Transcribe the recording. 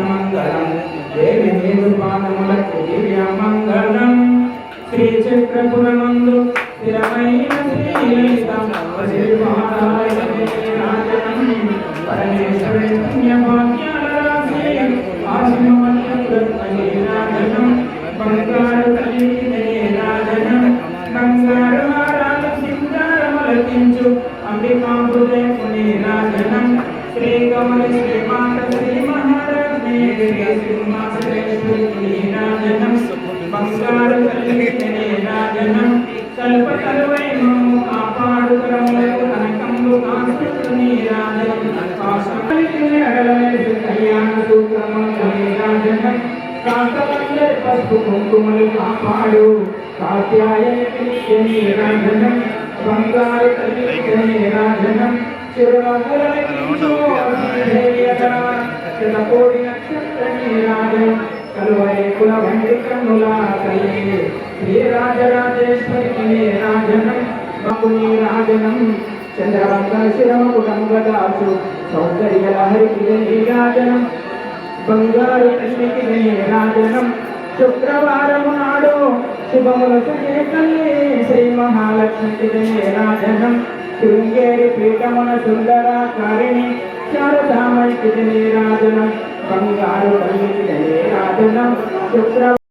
మంగళం దేవి నీదు పాదములకు దివ్య మంగళం శ్రీచక్రపురమందు స్థిరమైన శ్రీలలితం పరమేశ్వరి పుణ్యభాగ్యాల రాశి ఆశీర్వాదం బంగారు తల్లికి రాజనం బంగారు హారాలు సింగారమలకించు అంబికాంబుదేవుని రాజనం శ్రీ కమలి శ్రీమాత శ్రీ మహారాజ్ఞి శ్రీ సింహాసనేశ్వరి రాజనం బంగారు తల్లికి రాజనం కల్పతరువై మమ్ము కాపాడుకరము కనకంబు కాస్తుని రాజనం కాశలికి అడలవేసి కళ్యాణ సూత్రము రాజనం కాంతలందరి పసుపు కుంకుమలు కాపాడు కాత్యాయని రాజనం బంగారు తల్లి రాజనం శతకోటి నక్షత్రని రాజనం కలువై కుల వంటి కన్నుల తల్లి శ్రీ రాజరాజేశ్వరి రాజనం బాపుని రాజనం చంద్రవంక శిరము గంగదాసు సౌందర్య లహరికి రాజనం బంగారు తల్లికి రాజనం శుక్రవారము నాడు శుభములు తల్లి శ్రీ మహాలక్ష్మికి రాజనం శృంగేరి పీఠమున సుందరాకారిణి శారదామయ్యకి రాజనం బంగారు తల్లికి రాజనం శుక్ర